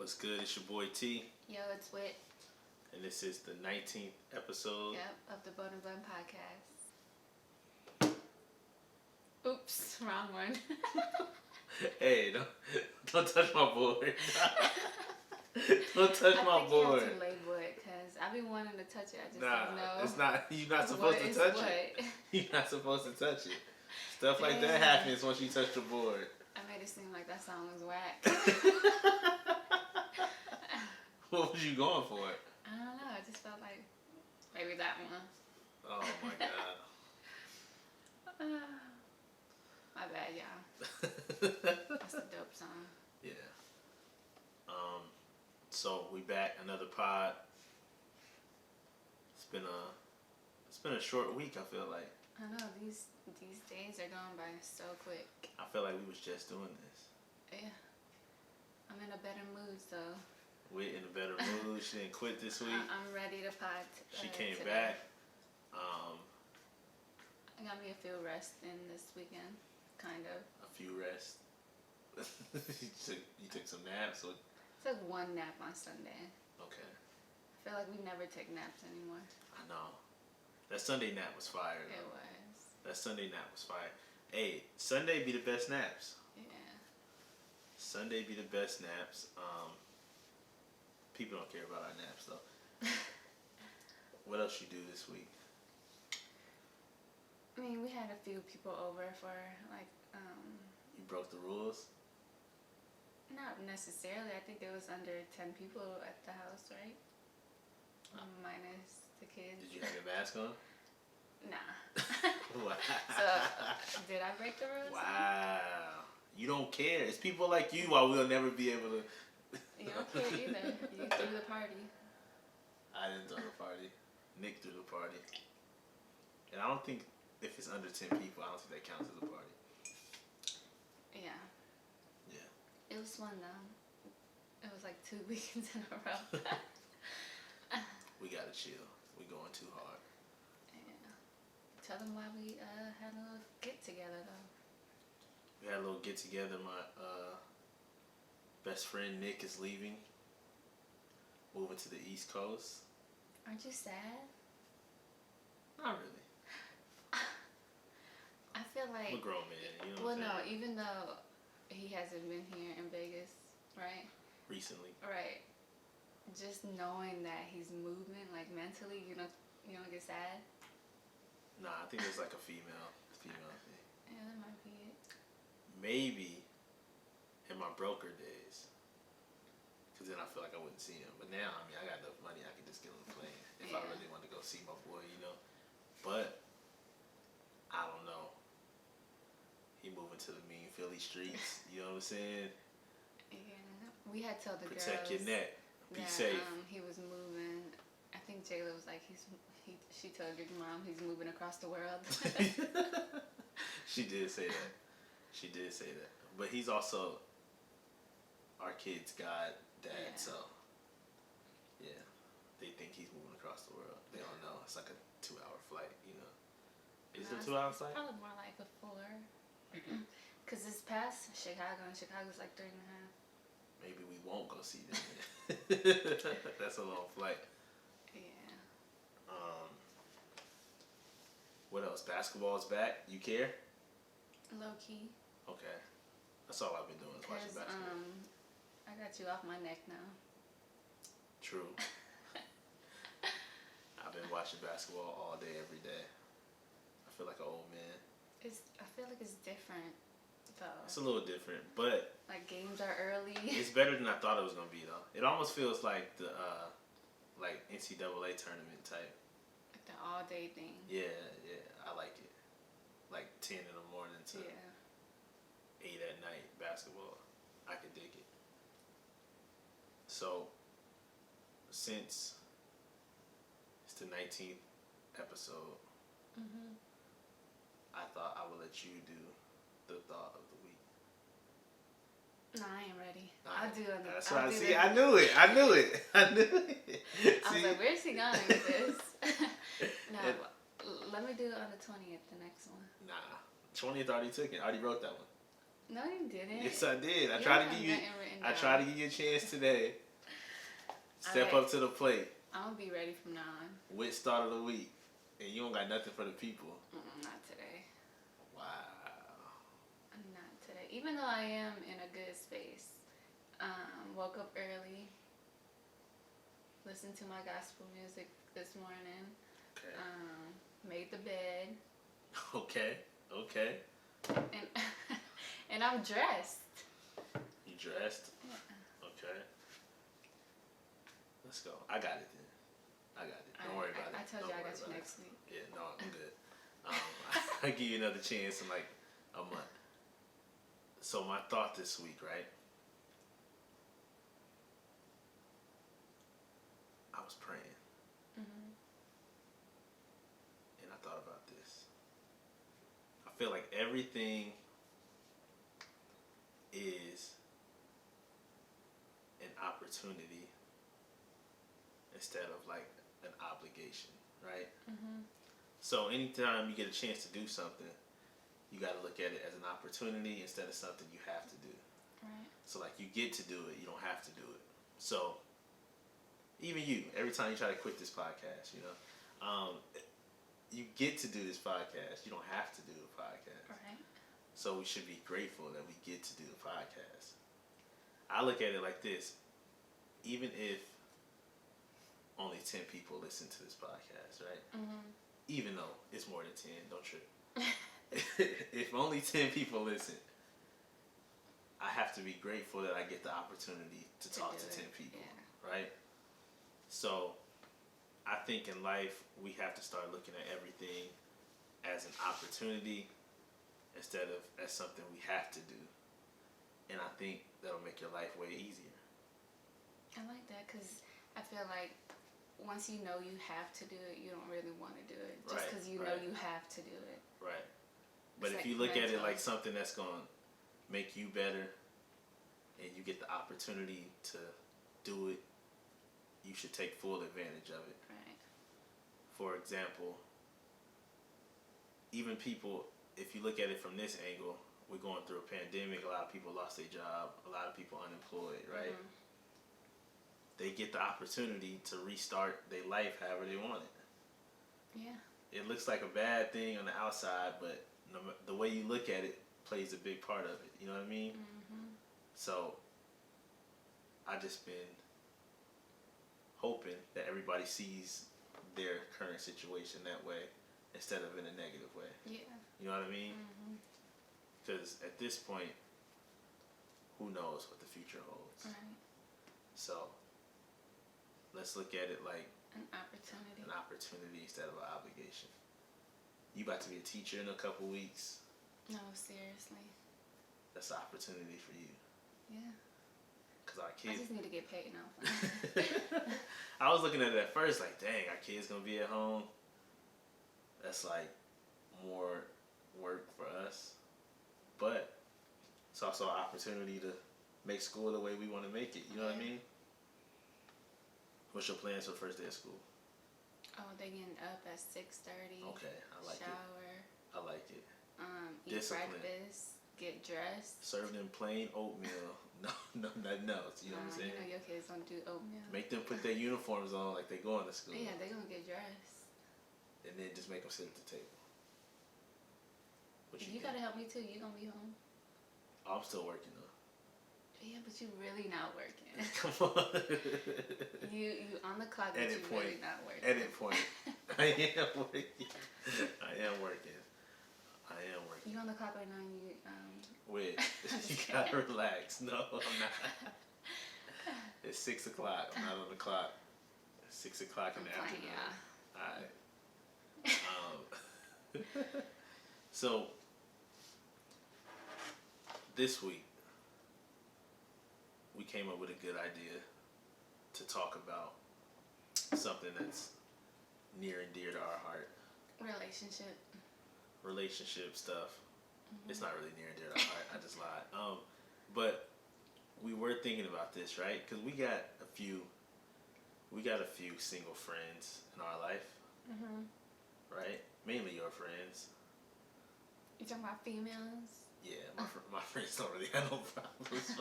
What's good? It's your boy T. Yo, it's Whit. And this is the 19th episode. Yep, of the Bone and Bun podcast. Oops, wrong one. Hey, don't touch my board. Don't touch my board. I think you have to label it because I've been wanting to touch it. I just don't know. It's not. You're not supposed to touch it. You're not supposed to touch it. Stuff like that happens once you touch the board. I made it seem like that song was whack. What was you going for? I don't know. I just felt like maybe that one. Oh my god. My bad, y'all. That's a dope song. Yeah. So we back, another pod. It's been a short week. I feel like. I know these days are going by so quick. I feel like we was just doing this. Yeah. I'm in a better mood, so. We're in a better mood. She didn't quit this week. I'm ready to pod. She came today. back. I got me a few rest in this weekend, kind of. A few rest. you took some naps. Or? Took one nap on Sunday. Okay. I feel like we never take naps anymore. I know. That Sunday nap was fire. Though. It was. That Sunday nap was fire. Hey, Sunday be the best naps. Yeah. Sunday be the best naps. People don't care about our naps though. What else you do this week? I mean, we had a few people over for like. You broke the rules? Not necessarily. I think there was under 10 people at the house, right? Minus the kids. Did you have your mask on? Nah. Wow. So, did I break the rules? Wow. You don't care. It's people like you why we'll never be able to. You don't care either. You threw the party. I didn't throw the party. Nick threw the party. And I don't think if it's under 10 people, I don't think that counts as a party. Yeah. Yeah. It was fun though. It was like 2 weekends in a row. We gotta chill. We going too hard. Yeah. Tell them why we had a little get together though. We had a little get together. My best friend Nick is leaving. Moving to the East Coast. Aren't you sad? Not really. I feel like. I'm a grown man. You know Well, what I'm no, saying? even though he hasn't been here in Vegas, right? Recently. Right. Just knowing that he's moving, like mentally, you don't get sad. Nah, I think it's like a female thing. Yeah, that might be it. Maybe in my broker days, because then I feel like I wouldn't see him. But now, I mean, I got enough money, I can just get on the plane if I really want to go see my boy, you know. But I don't know. He moving to the mean Philly streets. You know what I'm saying? Yeah, we had told the girls. Protect your neck. Be that, safe. He was moving. I think Jayla was like, she told your mom he's moving across the world. She did say that. She did say that. But he's also our kid's dad, Yeah. so yeah, they think he's moving across the world. They don't know. It's like a 2-hour flight, you know. Is it a 2-hour flight? Probably more like a 4. Because it's past Chicago, and Chicago's like 3.5. Maybe we won't go see them. That's a long flight. Yeah. What else? Basketball's back. You care? Low key. Okay. That's all I've been doing is watching basketball. I got you off my neck now. True. I've been watching basketball all day, every day. I feel like an old man. I feel like it's different, though. It's a little different, but like games are early. it's better than I thought it was gonna be, though. It almost feels like the like NCAA tournament type. Like the all day thing. Yeah, I like it. Like 10 in the morning to 8 at night basketball. I could dig it. So, since it's the 19th episode, I thought I would let you do the thought of the week. No, I ain't ready. Nah, I'll do it. That's what I see. I knew it. I knew it. I was like, where's he going with this? No, let me do it on the 20th, the next one. Nah. 20th already took it. I already wrote that one. No, you didn't. Yes, I did. I You tried don't to have give you. nothing written I down. tried to give you a chance today. Step Alright. up to the plate. I'm gonna be ready from now on. Whit start of the week, and you don't got nothing for the people. Not today. Wow. Not today. Even though I am in a good space. Woke up early. Listened to my gospel music this morning. Okay. Made the bed. Okay. Okay. And and I'm dressed. You dressed? Yeah. Okay. Let's go. I got it then. I got it. Don't worry about it. I told Don't you I worry got you about next week. it. Yeah, no, I'm good. I'll give you another chance in like a month. So my thought this week, right? I was praying. Mm-hmm. And I thought about this. I feel like everything is an opportunity instead of like an obligation, right? Mm-hmm. So anytime you get a chance to do something, you got to look at it as an opportunity instead of something you have to do. Right. So like you get to do it, you don't have to do it. So even you, every time you try to quit this podcast, you get to do this podcast. You don't have to do the podcast. Right. So we should be grateful that we get to do the podcast. I look at it like this. Even if only 10 people listen to this podcast, right? Mm-hmm. Even though it's more than 10, don't trip. If only 10 people listen, I have to be grateful that I get the opportunity to talk to 10 people, right? So I think in life, we have to start looking at everything as an opportunity instead of as something we have to do. And I think that'll make your life way easier. I like that because I feel like once you know you have to do it, you don't really want to do it. Just because you know you have to do it. Right. But It's if like you look at it mental. like something that's going to make you better and you get the opportunity to do it, you should take full advantage of it. Right. For example, even people, if you look at it from this angle, we're going through a pandemic, a lot of people lost their job, a lot of people unemployed, right? Mm-hmm. They get the opportunity to restart their life however they want it. Yeah. It looks like a bad thing on the outside, but the way you look at it plays a big part of it. You know what I mean? Mm-hmm. So I just been hoping that everybody sees their current situation that way instead of in a negative way. Yeah. You know what I mean? Mm-hmm. Because at this point, who knows what the future holds? Right. So let's look at it like An opportunity. an opportunity instead of an obligation. You about to be a teacher in a couple weeks. No, seriously. That's an opportunity for you. Yeah. Because our I kids. just need to get paid now. I was looking at it at first like, dang, our kids gonna be at home. That's like more work for us. But it's also an opportunity to make school the way we want to make it. You know what I mean? What's your plans for the first day of school? Oh, they getting up at 6:30. Okay, I like shower, it. I like it. Eat Discipline. breakfast, get dressed. Serve them plain oatmeal. No, nothing else. You know what I'm saying? You know your kids don't do oatmeal. Make them put their uniforms on like they going to school. Yeah, they gonna get dressed. And then just make them sit at the table. What You think? gotta help me too. You gonna be home. Oh, I'm still working though. Yeah, but you really not working. Come on. You on the clock, but Edit you point. really not working. Edit point. I am working. I am working. I am working. You on the clock right now? And you Wait, just you kidding. gotta relax. No, I'm not. It's 6 o'clock. I'm not on the clock. It's 6 o'clock in the I'm afternoon. playing, Alright. So this week we came up with a good idea to talk about something that's near and dear to our heart. Relationship stuff. Mm-hmm. It's not really near and dear to our heart. I just lied. But we were thinking about this, right? Because we got a few single friends in our life, Mm-hmm. right? Mainly your friends. You talking about females? Yeah, my friends don't really have no problems.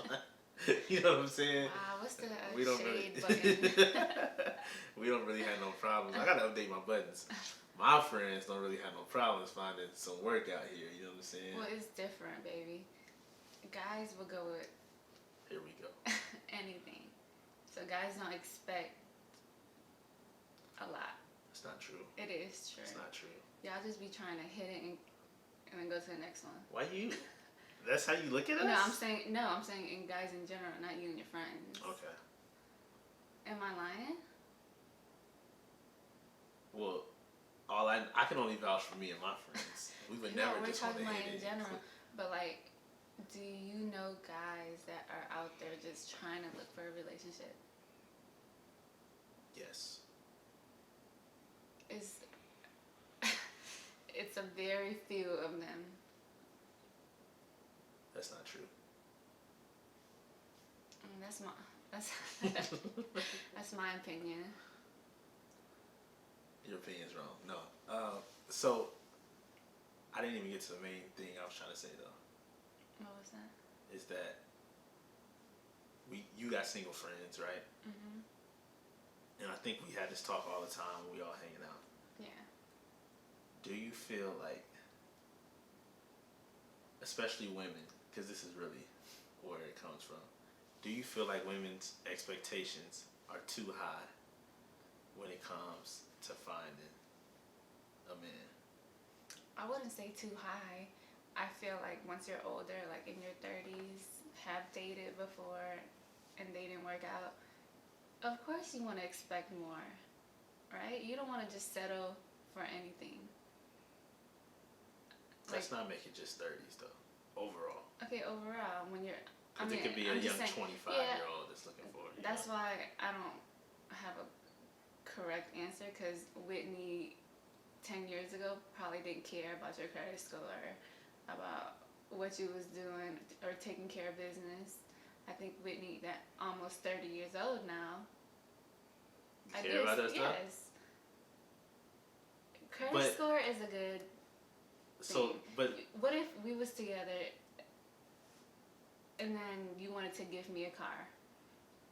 You know what I'm saying? Wow, what's the We don't shade really, button? we don't really have no problems. I gotta update my buttons. My friends don't really have no problems finding some work out here. You know what I'm saying? Well, it's different, baby. Guys will go with Here we go. anything. So guys don't expect a lot. It's not true. It is true. It's not true. Y'all just be trying to hit it and then go to the next one. Why you? That's how you look at us? I'm saying in guys in general, not you and your friends. Okay. Am I lying? Well, I can only vouch for me and my friends. We would never we're just want talking to about hit in it. general. But like, do you know guys that are out there just trying to look for a relationship? Yes. It's a very few of them. That's not true. That's that's my opinion. Your opinion's wrong. No. So I didn't even get to the main thing I was trying to say though. What was that? Is that you got single friends, right? Mhm. And I think we had this talk all the time when we all hanging out. Yeah. Do you feel like, especially women, because this is really where it comes from, do you feel like women's expectations are too high when it comes to finding a man? I wouldn't say too high. I feel like once you're older, like in your 30s, have dated before and they didn't work out, of course you want to expect more, right? You don't want to just settle for anything. Let's not make it just 30s though, overall. Okay, overall, when you're... Because it could be a young 25-year-old that's looking for it. That's why I don't have a correct answer, because Whitney 10 years ago probably didn't care about your credit score, about what you was doing, or taking care of business. I think Whitney, that almost 30 years old now, You care about that stuff? Yes. Credit score is a good thing. What if we was together and then you wanted to give me a car?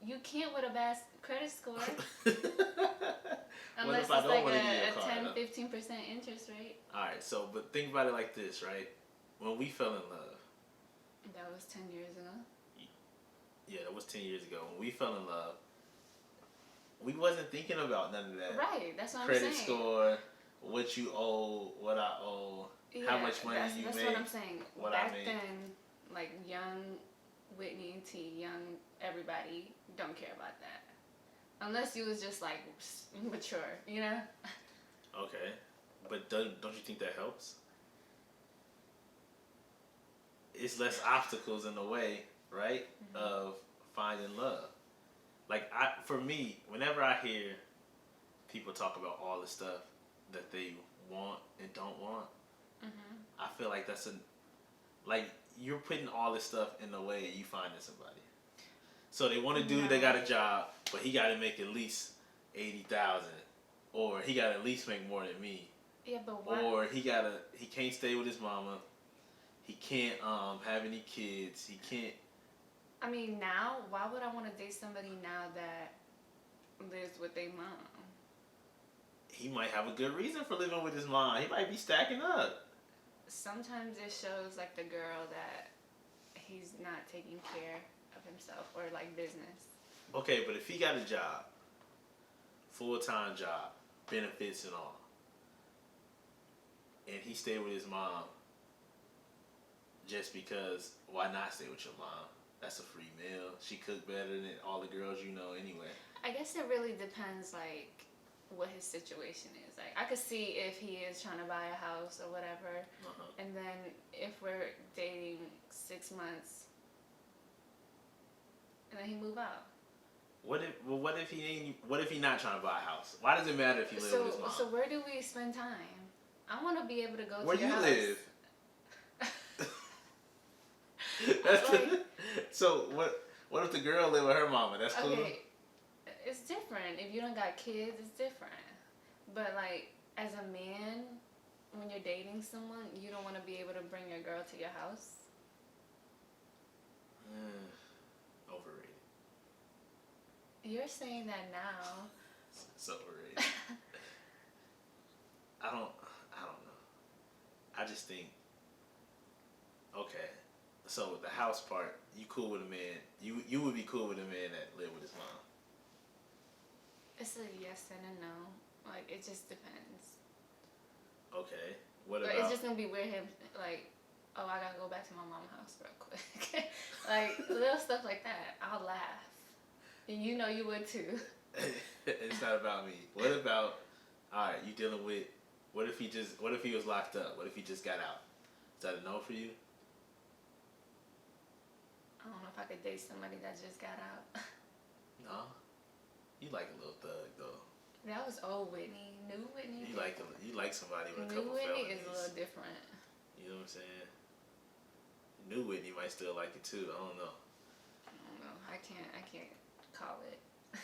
You can't with a bad credit score. Unless it's like a 10-15% interest rate. Alright, but think about it like this, right? When we fell in love. That was 10 years ago. Yeah, that was 10 years ago. When we fell in love, we wasn't thinking about none of that. Right, that's what I'm saying. Credit score, what you owe, what I owe, how much money you make. That's what I'm saying. What Back I make. then, like young Whitney and T, young everybody, don't care about that. Unless you was just like mature, you know? Okay. But don't you think that helps? It's less obstacles in the way, right? Mm-hmm. Of finding love. Like for me, whenever I hear people talk about all the stuff that they want and don't want, mm-hmm. I feel like you're putting all this stuff in the way of you finding somebody. So they want to do, they got a job, but he got to make at least $80,000, or he got to at least make more than me. Yeah, but what? Or he can't stay with his mama. He can't have any kids. He can't. I mean, now, why would I want to date somebody now that lives with their mom? He might have a good reason for living with his mom. He might be stacking up. Sometimes it shows like the girl that he's not taking care of himself, or like business. Okay, but if he got a job, full-time job, benefits and all, and he stayed with his mom just because, why not stay with your mom? That's a free meal. She cooked better than all the girls you know anyway. I guess it really depends, like, what his situation is. Like, I could see if he is trying to buy a house or whatever, and then if we're dating 6 months, and then he move out. What if he not trying to buy a house? Why does it matter if he lives with his mom? So where do we spend time? I want to be able to go to your house. Where you live? So what if the girl live with her mama? That's cool. Okay, it's different. If you don't got kids, it's different. But like, as a man, when you're dating someone, you don't want to be able to bring your girl to your house. Overrated. You're saying that now. It's overrated. I don't. I don't know. I just think. Okay. So the house part, you cool with a man? You would be cool with a man that live with his mom. It's a yes and a no. Like, it just depends. Okay. What But about? it's just gonna be weird him, like, oh, I gotta go back to my mom's house real quick. Like, little stuff like that. I'll laugh. And you know you would too. It's not about me. What about? All right, you dealing with? What if he was locked up? What if he just got out? Is that a no for you? I don't know if I could date somebody that just got out. No. You like a little thug though. That was old Whitney. New Whitney. You like somebody with a New couple Whitney felonies. is a little different. You know what I'm saying? New Whitney might still like it too. I don't know. I don't know. I can't call it.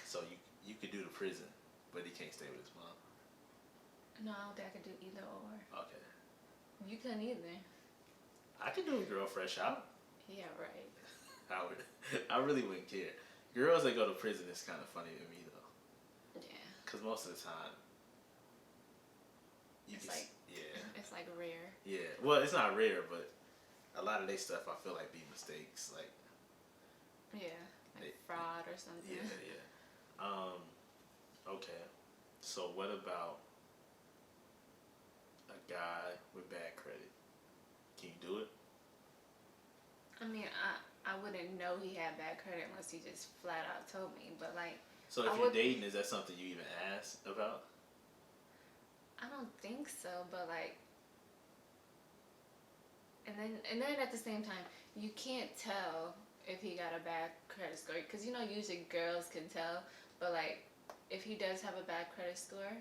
So you could do the prison, but he can't stay with his mom. No, I don't think I could do either or. Okay. You couldn't either. I could do a girl fresh out. Yeah, right. I really wouldn't care. Girls that go to prison is kind of funny to me though. Yeah. Cause most of the time, It's like rare. Yeah. Well, it's not rare, but a lot of their stuff I feel like be mistakes. Like. Yeah. Like fraud or something. Yeah. Okay. So what about a guy with bad credit? Can you do it? I mean, I wouldn't know he had bad credit unless he just flat out told me. But like, So if you're dating, is that something you even ask about? I don't think so. But like, and then at the same time, you can't tell if he got a bad credit score because usually girls can tell. But like, if he does have a bad credit score,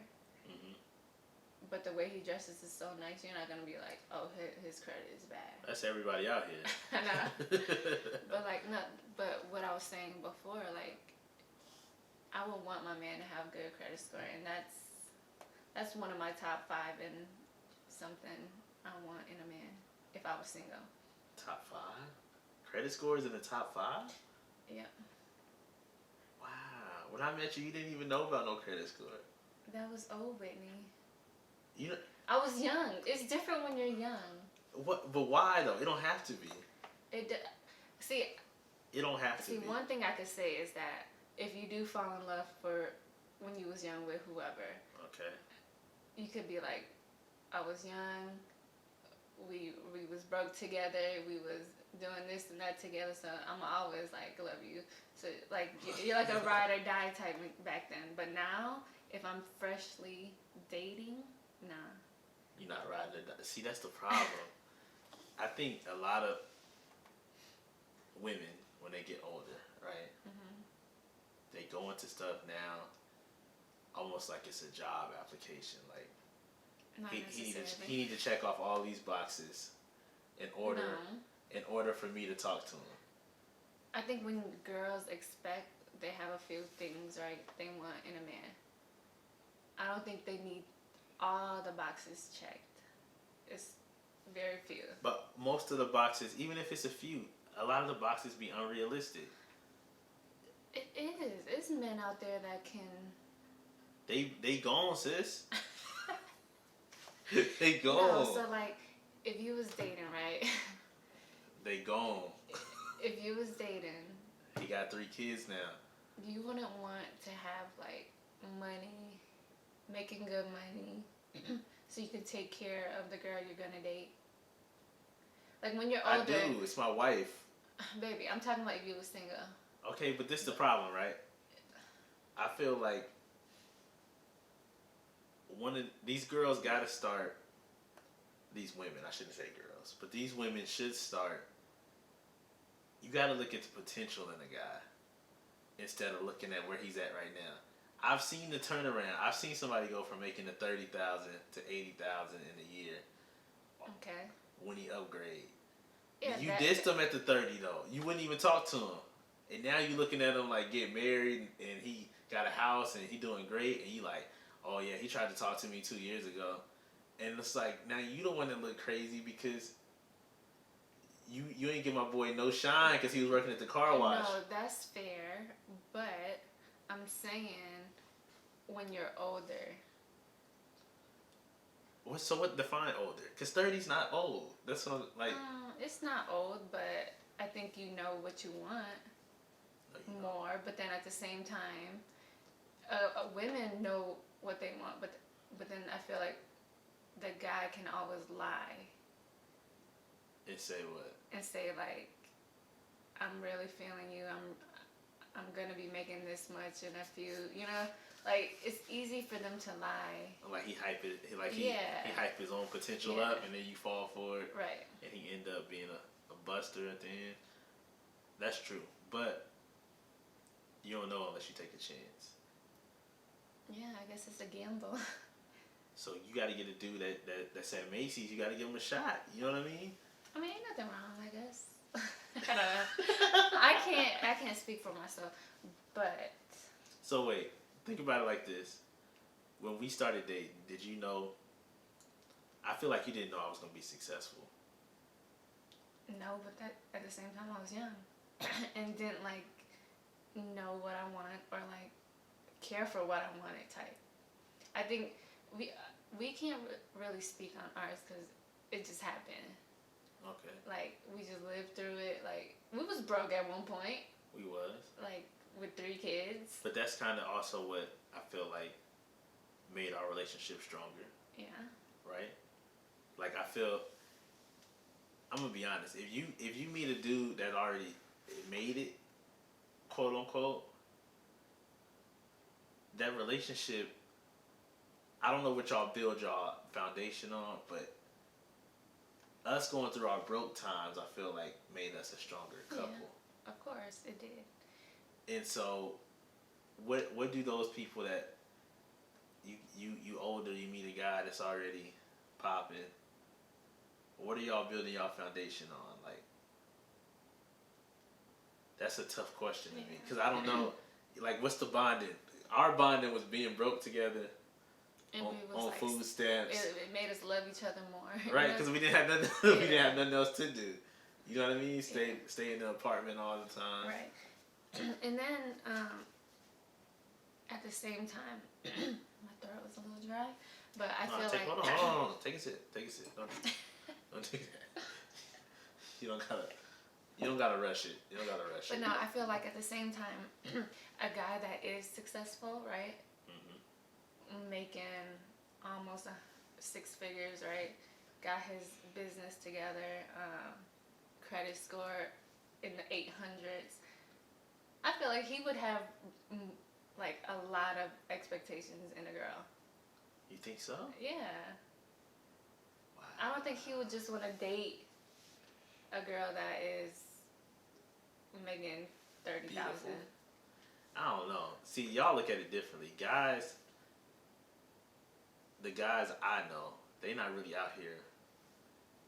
but the way he dresses is so nice, you're not gonna be like, oh, his credit is bad. That's everybody out here. I know. But like, no. But what I was saying before, like, I would want my man to have good credit score, and that's one of my top 5 and something I want in a man if I was single. Top 5? Credit scores in the top 5? Yeah. Wow. When I met you didn't even know about no credit score. That was old Whitney. You know, I was young. It's different when you're young. what? But why though? It don't have to be. It don't have to be. one thing I could say is that if you do fall in love when you was young with whoever, Okay. you could be like, I was young, we was broke together, we was doing this and that together, so I'm always like love you. So like you're like a ride or die type back then. But now, if I'm freshly dating, nah. You're not riding or die. See, that's the problem. I think a lot of women, when they get older, right? They go into stuff now almost like it's a job application. Like Not he necessarily. need to check off all these boxes in order for me to talk to him. I think when girls expect, they have a few things, right, they want in a man. I don't think they need all the boxes checked. It's very few. But most of the boxes, even if it's a few, a lot of the boxes be unrealistic. It is. It's men out there that can. They gone, sis. They gone. No, so like, if you was dating, right? They gone. If you was dating, He got 3 kids now. you wouldn't want to have like money, making good money, so you can take care of the girl you're gonna date. Like when you're older. I do. It's my wife. Baby, I'm talking about if you was single. Okay, but this is the problem, right? I feel like these girls gotta start. These women, I shouldn't say girls, but these women should start. You gotta look at the potential in a guy instead of looking at where he's at right now. I've seen the turnaround. I've seen somebody go from making the $30,000 to $80,000 in a year. Okay. When he upgrade. Yeah, You dissed him at the 30 though. You wouldn't even talk to him. And now you looking at him like get married and he got a house and he doing great and you like, oh yeah, he tried to talk to me 2 years ago. And it's like now you don't want to look crazy because you ain't give my boy no shine because he was working at the car wash. No, that's fair, but I'm saying when you're older. What define older? Because 30's not old. That's what like. It's not old, but I think you know what you want more. But then at the same time, women know what they want, but then I feel like the guy can always lie. And say what? And say like, I'm really feeling you. I'm gonna be making this much in a few. You know, like it's easy for them to lie. Like he hype it. He hype his own potential up, and then you fall for it. Right. And he end up being a buster at the end. That's true, but you don't know unless you take a chance. Yeah, I guess it's a gamble. So you got to get a dude that's at Macy's. You got to give him a shot. You know what I mean? I mean, ain't nothing wrong, I guess. I don't know. I can't speak for myself, but. So wait, think about it like this. When we started dating, did you know? I feel like you didn't know I was gonna be successful. No, but that at the same time I was young, and didn't like know what I wanted or like care for what I wanted type. I think we can't really speak on ours because it just happened. Okay. Like we just lived through it. Like we was broke at one point. We was. Like with 3 kids. But that's kind of also what I feel like made our relationship stronger. Yeah. Right. Like I feel. I'm gonna be honest. If you meet a dude that already made it, quote unquote, that relationship. I don't know what y'all build y'all foundation on, but us going through our broke times, I feel like made us a stronger couple. Yeah, of course it did. And so, what do those people that you older, you meet a guy that's already popping, what are y'all building y'all foundation on? Like, that's a tough question to me because I don't know. Like, what's the bonding? Our bonding was being broke together. And on like, food stamps. It made us love each other more. Right, because we didn't have nothing. We didn't have nothing else to do. You know what I mean? Stay in the apartment all the time. Right. And then at the same time, my throat was a little dry, but I feel like. Hold on. Take a sip. Don't do that. You don't gotta rush it. But no, I feel like at the same time, a guy that is successful, right? Making almost 6 figures, right? Got his business together, credit score in the 800s. I feel like he would have like a lot of expectations in a girl. You think so? Yeah. Wow. I don't think he would just want to date a girl that is making $30,000. I don't know. See, y'all look at it differently. The guys I know, they not really out here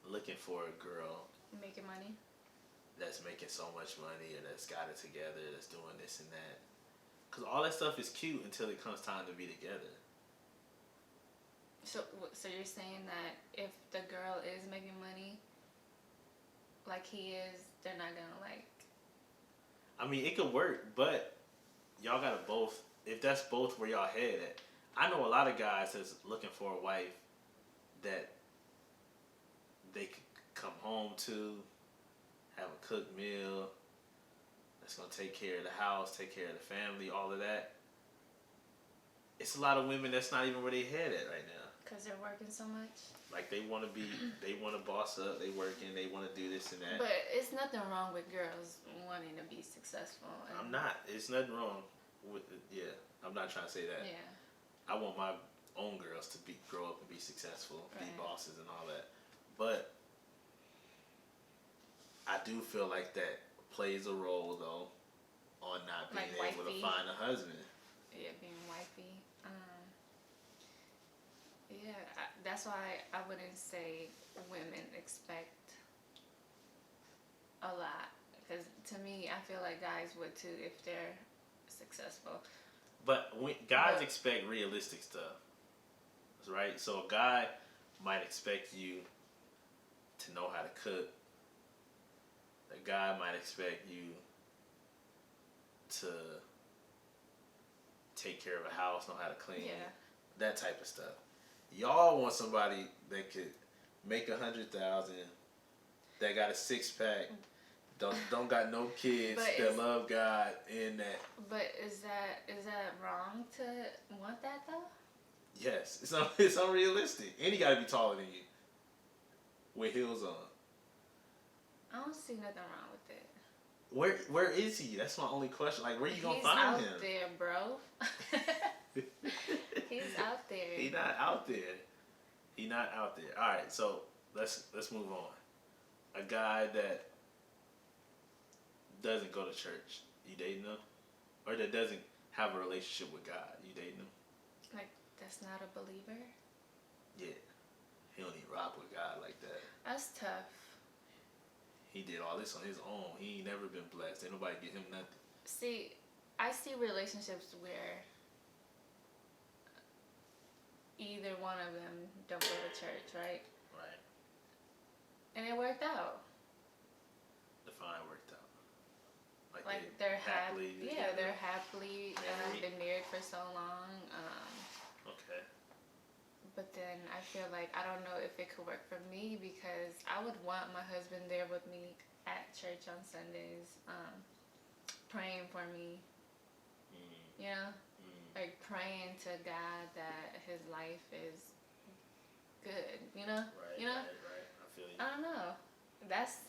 looking for a girl making money that's making so much money or that's got it together, that's doing this and that. Because all that stuff is cute until it comes time to be together. So you're saying that if the girl is making money like he is, they're not gonna like. I mean, it could work, but y'all gotta both. If that's both where y'all head at. I know a lot of guys that's looking for a wife that they could come home to, have a cooked meal, that's going to take care of the house, take care of the family, all of that. It's a lot of women that's not even where they head at right now. Because they're working so much? Like they want to boss up, they working, they want to do this and that. But it's nothing wrong with girls wanting to be successful. I'm not. It's nothing wrong with it. Yeah, I'm not trying to say that. Yeah. I want my own girls to grow up and be successful, be bosses and all that. But I do feel like that plays a role though on not being like able wifey. to find a husband. Yeah, being wifey. That's why I wouldn't say women expect a lot. Because to me, I feel like guys would too if they're successful. But guys expect realistic stuff, right? So a guy might expect you to know how to cook, a guy might expect you to take care of a house, know how to clean, Yeah. that type of stuff. Y'all want somebody that could make 100,000, that got a 6-pack, don't got no kids, that love God, and that. But is that wrong to want that though? Yes, it's unrealistic, and he got to be taller than you, with heels on. I don't see nothing wrong with it. Where is he? That's my only question. Like, where you gonna find him? He's out there, bro. He's out there. He not out there. He not out there. All right, so let's move on. A guy that doesn't go to church, you dating him? Or that doesn't have a relationship with God, you dating him? Like, that's not a believer? Yeah. He don't even rock with God like that. That's tough. He did all this on his own. He ain't never been blessed. Ain't nobody get him nothing. See, I see relationships where either one of them don't go to church, right? Right. And it worked out. Define worked out. Like they're happily. Yeah, together. they're happily been married for so long. Okay. But then I feel like I don't know if it could work for me because I would want my husband there with me at church on Sundays, praying for me. You know, like praying to God that his life is good. You know, Right. you know. Right. I feel you. I don't know. That's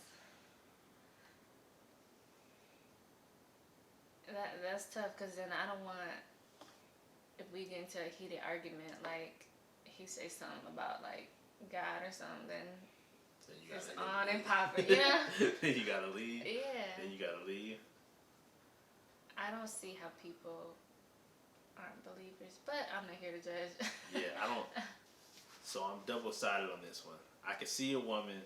tough because then I don't want if we get into a heated argument like he say something about like God or something, So you it's gotta on and popping, you know? Then you gotta leave. Yeah. Then you gotta leave. I don't see how people aren't believers, but I'm not here to judge. Yeah, I don't. So I'm double-sided on this one. I can see a woman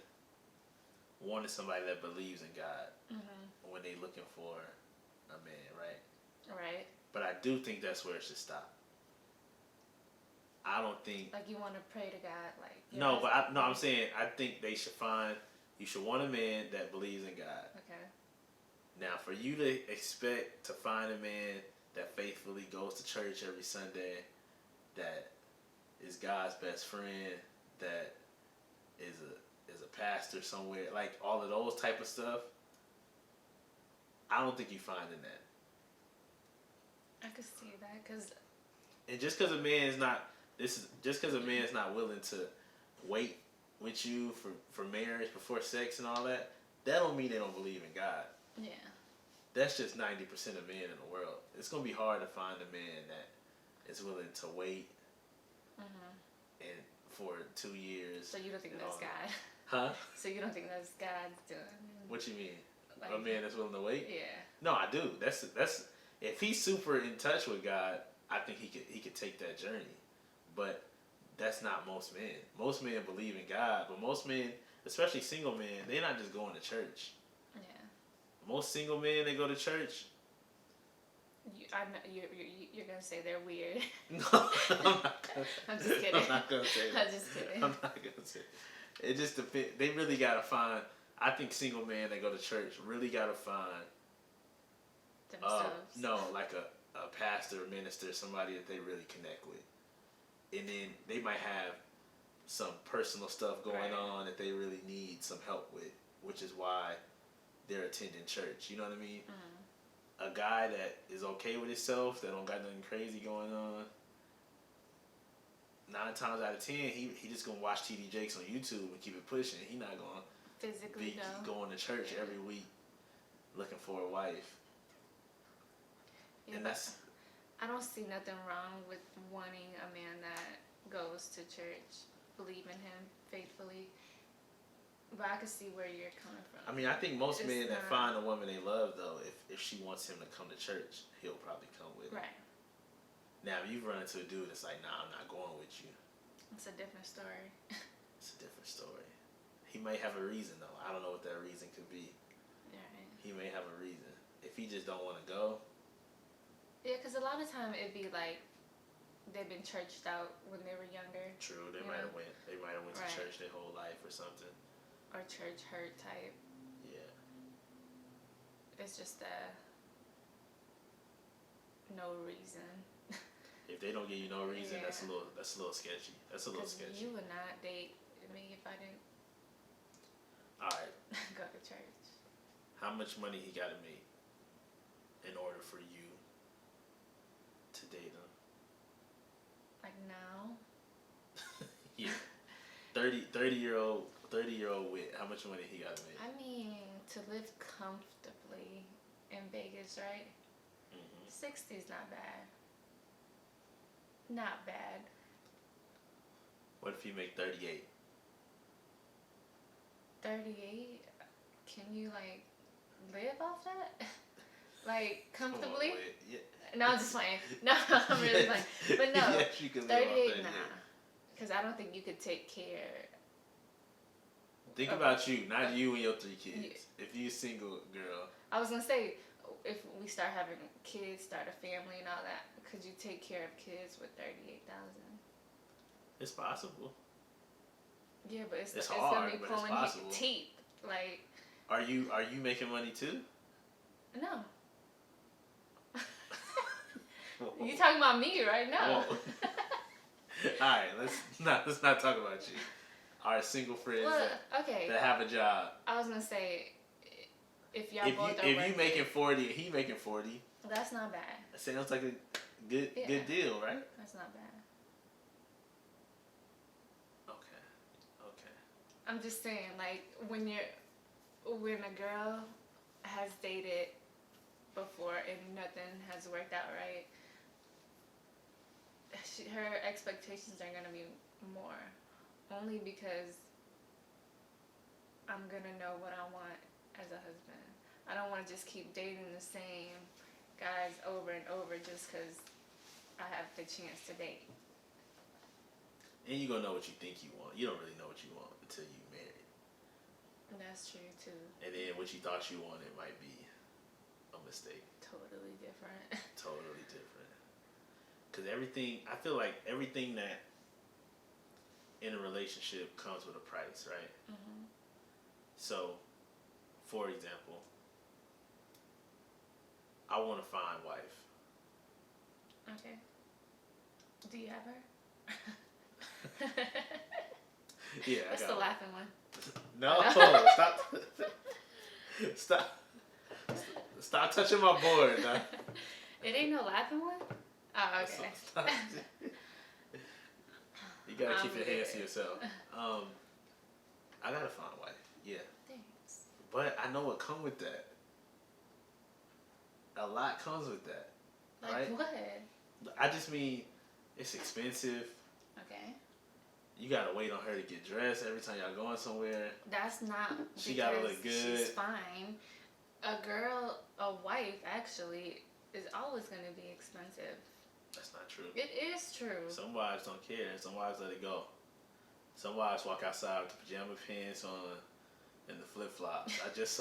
wanting somebody that believes in God when they looking for a man, right? Right. But I do think that's where it should stop. I don't think. Like you want to pray to God, like. No, but I'm saying I think they should find. You should want a man that believes in God. Okay. Now, for you to expect to find a man that faithfully goes to church every Sunday, that is God's best friend, that is a pastor somewhere, like all of those type of stuff, I don't think you find in that. I could see that because. And just because a man's not willing to wait with you for marriage before sex and all that, that don't mean they don't believe in God. Yeah. That's just 90% of men in the world. It's gonna be hard to find a man that is willing to wait and for 2 years. So you don't think that's God? Huh? So you don't think that's God's doing? What you mean? Like, a man that's willing to wait? Yeah. No, I do. That's if he's super in touch with God, I think he could take that journey. But that's not most men. Most men believe in God, but most men, especially single men, they're not just going to church. Yeah. Most single men, they go to church. You're gonna say they're weird. No, I'm not gonna, I'm just kidding. I'm not gonna say that. I'm just kidding. I'm not gonna say that. It just depends. They really gotta find. I think single men that go to church really gotta find. Themselves. No, like a pastor, minister, somebody that they really connect with, and then they might have some personal stuff going on that they really need some help with, which is why they're attending church. You know what I mean? A guy that is okay with himself, that don't got nothing crazy going on, 9 times out of 10, he just gonna watch TD Jakes on YouTube and keep it pushing. He not gonna physically be going to church every week looking for a wife. Yeah, and that's. I don't see nothing wrong with wanting a man that goes to church, believe in him faithfully. But I can see where you're coming from. I mean, I think most men that not- find a woman they love, though, if she wants him to come to church, he'll probably come with her. Right. Now, if you run into a dude that's like, nah, I'm not going with you, It's a different story. it's a different story. He may have a reason, though. I don't know what that reason could be. Yeah, right. He may have a reason. If he just don't want to go. Yeah, because a lot of time it'd be like they've been churched out when they were younger. True, they Yeah. might have went. They might have went to Right. church their whole life or something. Or church hurt type. Yeah. It's just no reason. If they don't give you no reason, Yeah. that's a little sketchy. That's a little 'Cause sketchy. you would not date me if I didn't All right. go to church. How much money he got to make in order for you to date him? Like now? Yeah. 30-year-old Whit. How much money he got to make? I mean, to live comfortably in Vegas, right? 60 is not bad. Not bad. What if you make 38? 38? Can you like live off that? Like Come on, comfortably? Whit. Yeah. No, I'm just playing. No, I'm really playing. But no, Yes, you can live off 38, nah. Because I don't think you could take care. Think Okay. about you, not you and your 3 kids. Yeah. If you a single girl, I was gonna say, if we start having kids, start a family and all that, could you take care of kids with 38,000? it's possible. Yeah, but it's hard, gonna be but it's pulling possible. teeth. Like, Are you making money too? no. You talking about me right now? Whoa. All right, let's not talk about you. Our single friends Well, okay. that have a job. I was gonna say, if y'all If both are you working, making 40 and he making 40, that's not bad. that sounds like a good Yeah. deal, right? That's not bad. Okay. I'm just saying, like, when a girl has dated before and nothing has worked out right, her expectations are gonna be more, only because I'm gonna know what I want as a husband. I don't want to just keep dating the same guys over and over just because I have the chance to date. And you're gonna know what you think you want. You don't really know what you want until you married. That's true too. And then what you thought you wanted might be a mistake. Totally different. Totally different. Because I feel like everything that in a relationship comes with a price, right? Mhm. So, for example, I want a fine wife. Okay. Do you have her? Yeah, I What's got the one. laughing one? No, stop touching my board. Nah. It ain't no laughing one? Oh, okay. Stop. You gotta keep your hands to good. yourself. I gotta find a wife. Yeah, Thanks. but I know what comes with that. A lot comes with that. Like right? what? I just mean, it's expensive. Okay. You gotta wait on her to get dressed every time y'all going somewhere. That's not She because gotta look good. she's fine. A wife, actually, is always going to be expensive. That's not true. It is true. Some wives don't care. Some wives let it go. Some wives walk outside with the pajama pants on and the flip flops. I just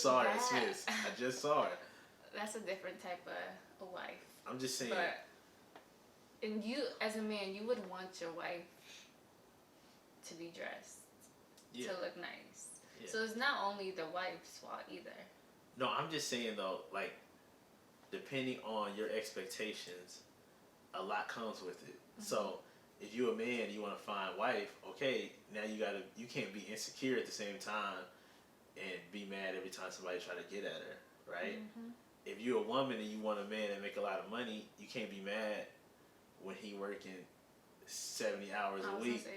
saw her at Smith's. I just saw her. That's a different type of wife. I'm just saying. But, and you, as a man, you would want your wife to be dressed, Yeah. to look nice. Yeah. So it's not only the wife's fault either. No, I'm just saying though, like, depending on your expectations, a lot comes with it. Mm-hmm. So if you're a man, you want to find a wife, okay, now you can't be insecure at the same time and be mad every time somebody try to get at her, right? Mm-hmm. If you're a woman and you want a man that make a lot of money, you can't be mad when he working 70 hours a week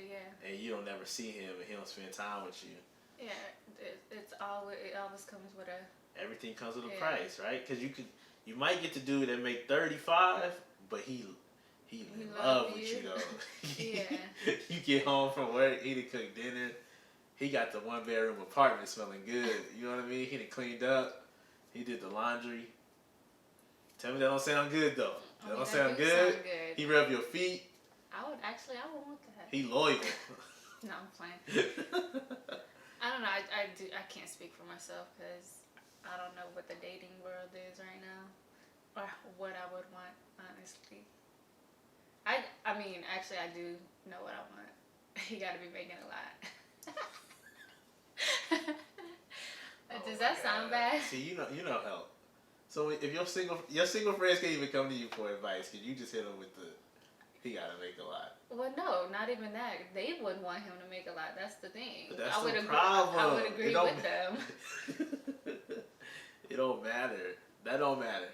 and you don't never see him and he don't spend time with you. Yeah, it always comes with a... Everything comes with a price, right? Because you might get the dude that make 35, but he in love with you though. Yeah. You get home from work, he done cook dinner. He got the 1-bedroom apartment smelling good. You know what I mean? He done cleaned up. He did the laundry. Tell me that don't sound good though. That don't sound good. He rub your feet. I would want that. He loyal. No, I'm playing. I don't know. I can't speak for myself because I don't know what the dating world is right now, or what I would want, honestly. I mean, actually, I do know what I want. You got to be making a lot. Does that sound bad? See, you know help. So if your single friends can't even come to you for advice, can you just hit them with the he gotta make a lot? Well, no, not even that. They wouldn't want him to make a lot. That's the thing. But that's I would the agree. problem. I would agree with them. It don't matter. That don't matter.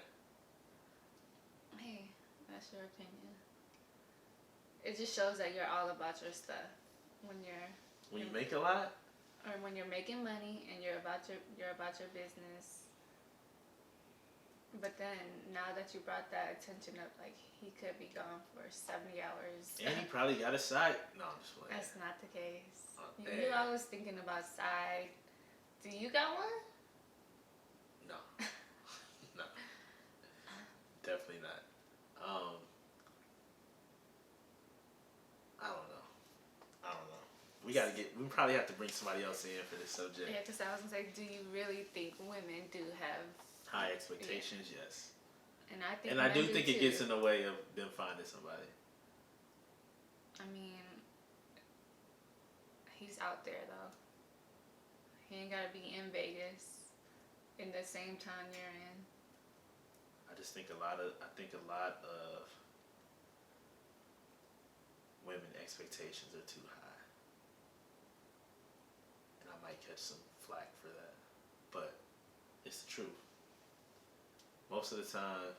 Hey, that's your opinion. It just shows that you're all about your stuff when you make a lot, or when you're making money and you're about your business. But then now that you brought that attention up, like he could be gone for 70 hours. and he probably got a side. No, I'm just playing. That's not the case. Damn. You're always thinking about side. Do you got one? No. No. Definitely not. I don't know. We probably have to bring somebody else in for this subject. Yeah, because I was gonna say, do you really think women do have high expectations? Yeah. Yes. And I think. And I do think too. it gets in the way of them finding somebody. I mean, he's out there though. He ain't gotta be in Vegas in the same time you're in. I just think a lot of women expectations are too high, and I might catch some flack for that, but it's the truth. Most of the time,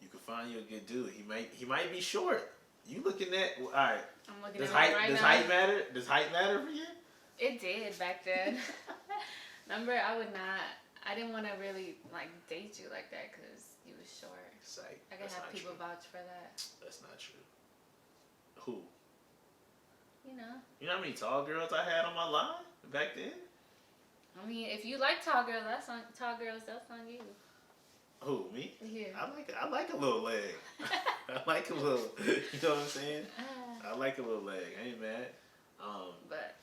you can find you a good dude. He might be short. You looking at all right? I'm looking at him right now. Does height matter? Does height matter for you? It did back then. Remember, I didn't want to really like date you like that because you was short. Psych. I could have people vouch for that. That's not true. Who? You know. You know how many tall girls I had on my line back then? I mean, if you like tall girls, that's on you. Who, me? Yeah. I like a little leg. I like a little. You know what I'm saying? I like a little leg. I ain't mad. But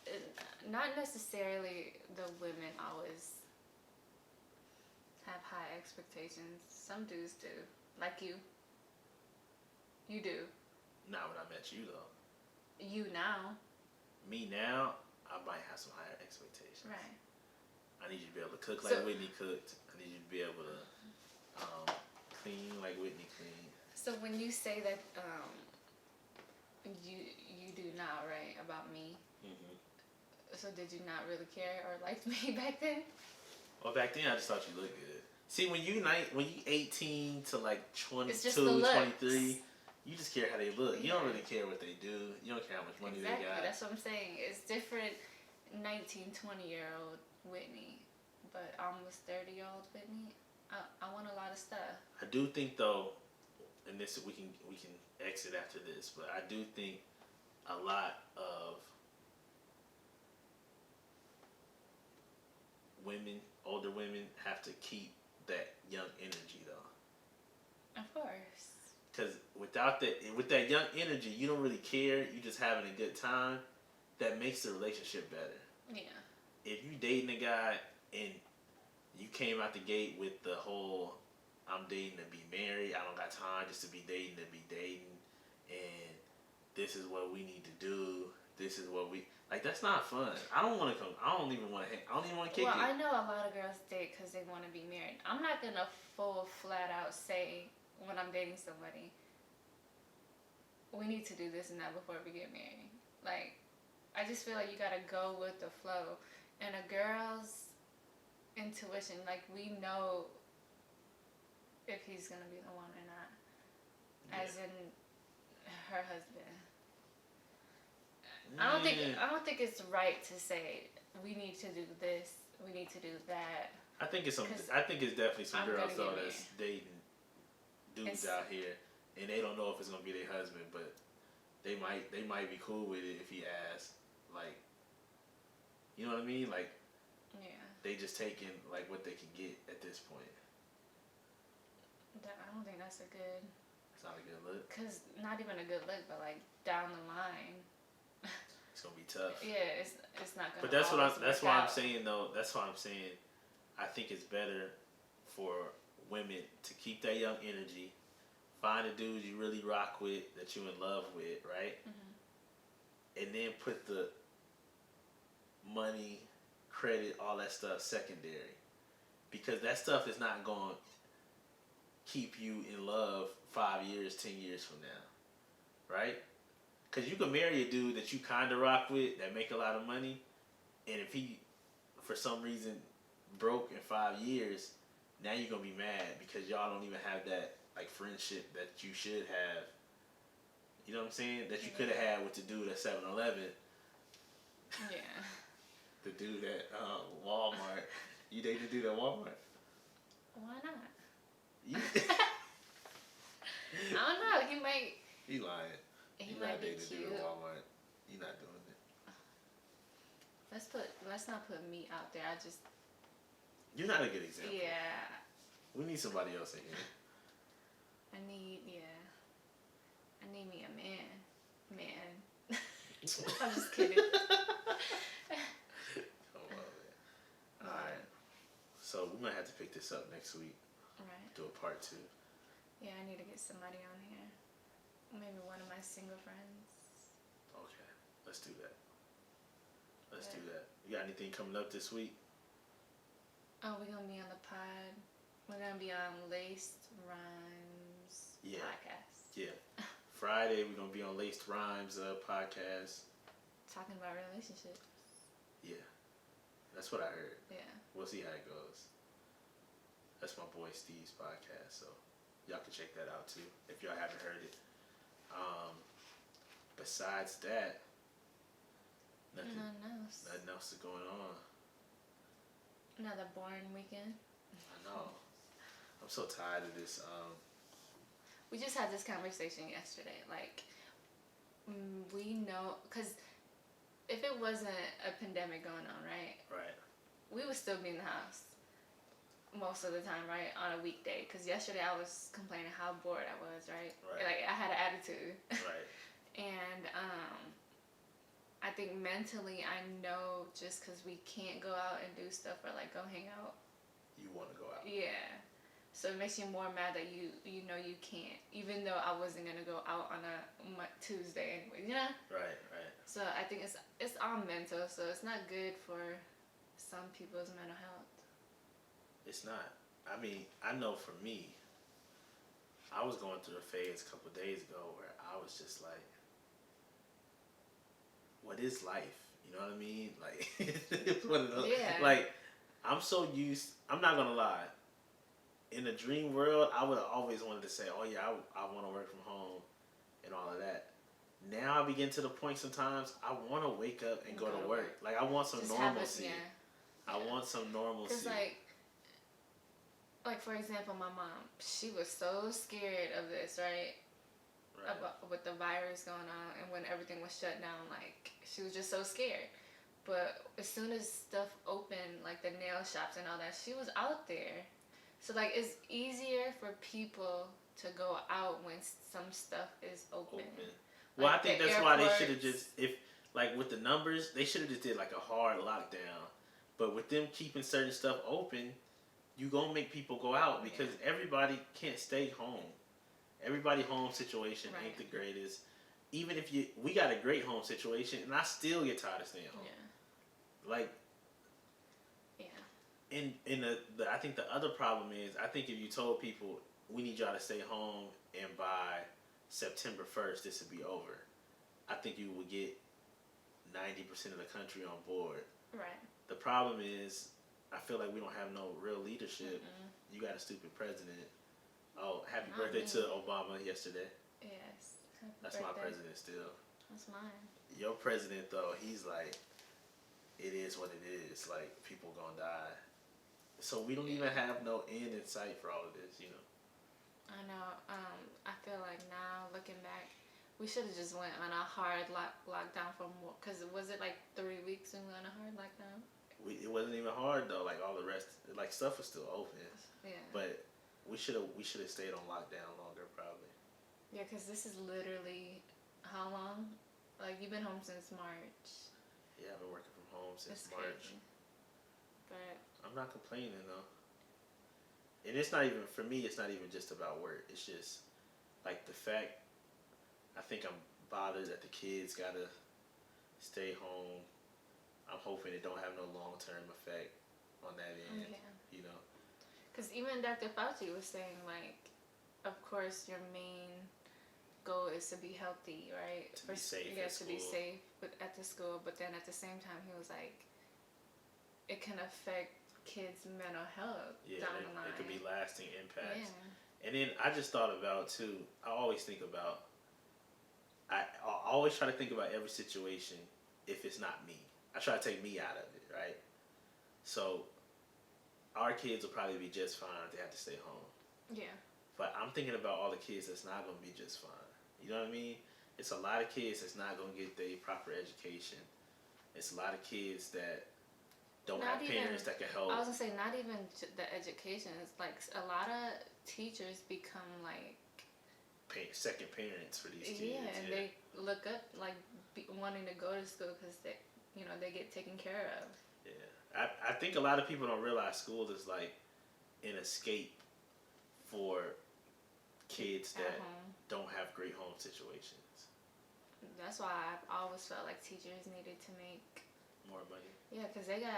not necessarily the women always have high expectations. Some dudes do. Like you. You do. Not when I met you, though. You now. Me now, I might have some higher expectations. Right. I need you to be able to cook like Whitney cooked. I need you to be able to clean like Whitney cleaned. So when you say that you do now, right, about me, so did you not really care or like me back then? Well, back then I just thought you looked good. See, when you 18 to like 22, 23, you just care how they look. You don't really care what they do. You don't care how much money they got. That's what I'm saying. It's different 19, 20-year-old Whitney, but almost 30-year-old Whitney, I want a lot of stuff. I do think though, and this we can exit after this, but I do think a lot of women, older women, have to keep that young energy though. Of course. Because with that young energy, you don't really care. You just having a good time. That makes the relationship better. Yeah. If you dating a guy and you came out the gate with the whole, I'm dating to be married. I don't got time just to be dating, and this is what we need to do. This is what we like. That's not fun. I don't want to come. I don't even want to kick it. Well, I know a lot of girls date because they want to be married. I'm not gonna flat out say when I'm dating somebody, we need to do this and that before we get married. Like, I just feel like you gotta go with the flow. And a girl's intuition, like, we know if he's gonna be the one or not. As in her husband. I don't think it's right to say we need to do this, we need to do that. I think it's definitely some girls though that's dating dudes out here and they don't know if it's gonna be their husband, but they might be cool with it if he asks. Like, you know what I mean? Like, they just taking like what they can get at this point. I don't think that's a good. It's not a good look. Cause not even a good look, but like down the line. It's gonna be tough. Yeah, it's not gonna. But that's why I'm saying though. That's why I'm saying. I think it's better for women to keep that young energy, find a dude you really rock with, that you're in love with, right? Mm-hmm. And then put the money, credit, all that stuff secondary, because that stuff is not going to keep you in love 5 years, 10 years from now, right? Because you can marry a dude that you kind of rock with that make a lot of money, and if he, for some reason, broke in 5 years, now you're gonna be mad because y'all don't even have that like friendship that you should have. You know what I'm saying? That you could have had with the dude at 7-Eleven. Yeah. The dude at Walmart. You date the dude at Walmart? Why not? You, I don't know. He might. you lying. He You might not be dating the dude cute. at Walmart. You not doing it. Let's not put me out there. I just. You're not a good example. Yeah. We need somebody else in here. I need me a man. I'm just kidding. Oh, well, man. Alright. So we might have to pick this up next week. Right. Do a part 2. Yeah, I need to get somebody on here. Maybe one of my single friends. Okay. Let's do that. Let's do that. You got anything coming up this week? Oh, we're gonna be on the pod. We're gonna be on Laced Rhymes podcast. Yeah. Friday we're gonna be on Laced Rhymes podcast. Talking about relationships. Yeah. That's what I heard. Yeah. We'll see how it goes. That's my boy Steve's podcast, so y'all can check that out too if y'all haven't heard it. Besides that, nothing else is going on. Another boring weekend. I know. I'm so tired of this. We just had this conversation yesterday. Like, we know, because if it wasn't a pandemic going on, right? Right. We would still be in the house most of the time, right? On a weekday. Because yesterday I was complaining how bored I was, right? Right. Like, I had an attitude. Right. And I think mentally, I know just because we can't go out and do stuff or like go hang out. You want to go out. Yeah. So it makes you more mad that you know you can't, even though I wasn't gonna go out on a Tuesday anyway. You know. Right. So I think it's all mental. So it's not good for some people's mental health. It's not. I mean, I know for me, I was going through a phase a couple of days ago where I was just like, what is life? You know what I mean? Like, it's one of those. Yeah. Like, I'm so used. I'm not gonna lie. In a dream world, I would have always wanted to say, "Oh yeah, I want to work from home," and all of that. Now I begin to the point sometimes I want to wake up and go to work. Like I want some Just normalcy. Yeah. I want some normalcy. Because like for example, my mom, she was so scared of this, right? About with the virus going on and when everything was shut down, like she was just so scared. But as soon as stuff opened, like the nail shops and all that, she was out there. So like it's easier for people to go out when some stuff is open. Well, like I think that's why they should have just, if like with the numbers, they should have just did like a hard lockdown. But with them keeping certain stuff open, you gonna make people go out because everybody can't stay home. Everybody home situation ain't the greatest. Even if we got a great home situation, and I still get tired of staying home. Yeah. Like. Yeah. And I think the other problem is, I think if you told people we need y'all to stay home and by September 1st this would be over, I think you would get 90% of the country on board. Right. The problem is, I feel like we don't have no real leadership. You got a stupid president. Oh, happy birthday to Obama yesterday. Yes. That's my president still. That's mine. Your president, though, he's like, it is what it is. Like, people gonna die. So we don't even have no end in sight for all of this, you know? I know. I feel like now, looking back, we should have just went on a hard lockdown for more. Because was it like 3 weeks when we went on a hard lockdown? It wasn't even hard, though. Like, all the rest, like, stuff was still open. Yeah. But we should have stayed on lockdown longer, probably. Yeah, because this is literally how long? Like, you've been home since March. Yeah, I've been working from home since It's March. crazy. But I'm not complaining, though. And it's not even, for me, it's not even just about work. It's just, like, the fact, I think I'm bothered that the kids gotta stay home. I'm hoping it don't have no long term effect on that end. Yeah. You know. Because even Dr. Fauci was saying, like, of course, your main goal is to be healthy, right? To be safe Yeah, at to be school. safe at the school. But then at the same time, he was like, it can affect kids' mental health Yeah, down the line. it could be lasting impacts. Yeah. And then I just thought about too. I always think about. I always try to think about every situation if it's not me. I try to take me out of it, right? So our kids will probably be just fine if they have to stay home. Yeah. But I'm thinking about all the kids that's not gonna be just fine. You know what I mean? It's a lot of kids that's not gonna get their proper education. It's a lot of kids that don't Not have even- parents that can help. I was gonna say, not even the education. It's like a lot of teachers become like, Second parents for these kids. yeah, and they look up like wanting to go to school because they, they get taken care of. Yeah, I think a lot of people don't realize school is like an escape for kids At that home. don't have great home situations. That's why I've always felt like teachers needed to make More money. Yeah, because they got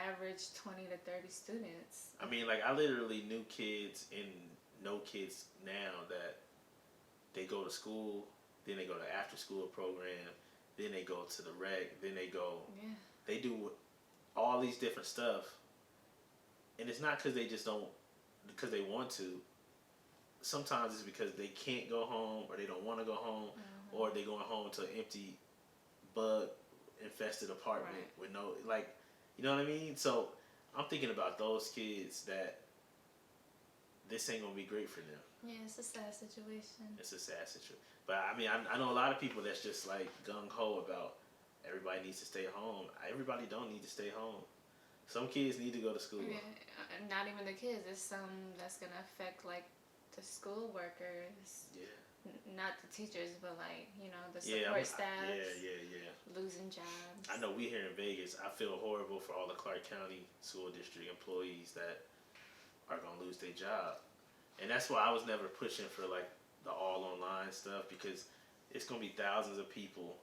average 20 to 30 students. I mean, like I literally knew kids and know kids now that they go to school, then they go to after school program, then they go to the rec, then they do all these different stuff, and it's not because they just don't, because they want to. Sometimes it's because they can't go home, or they don't want to go home, or they going home to an empty, bug infested apartment with no, like, you know what I mean? So I'm thinking about those kids that this ain't gonna be great for them. Yeah, it's a sad situation. It's a sad situation. But I mean, I know a lot of people that's just like gung ho about everybody needs to stay home. Everybody don't need to stay home. Some kids need to go to school. Yeah, not even the kids. There's some that's gonna affect like the school workers. Yeah. Not the teachers, but like the support staff. Yeah. Losing jobs. I know we here in Vegas. I feel horrible for all the Clark County School District employees that are gonna lose their job, and that's why I was never pushing for like the all online stuff, because it's gonna be thousands of people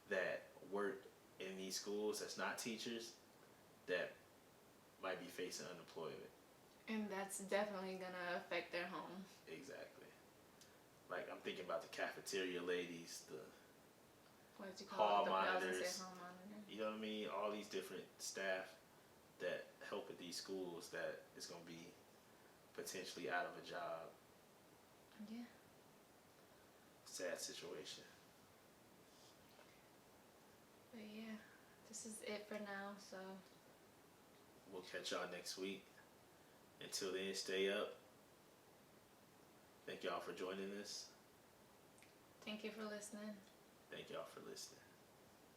that work in these schools that's not teachers that might be facing unemployment. And that's definitely gonna affect their home. Exactly. Like I'm thinking about the cafeteria ladies, the What did you call hall it? monitors. Hall monitor. You know what I mean? All these different staff that help at these schools that is gonna be potentially out of a job. Yeah. Sad situation. But yeah, this is it for now. So We'll catch y'all next week. Until then, stay up. Thank y'all for joining us. thank you for listening. Thank y'all for listening.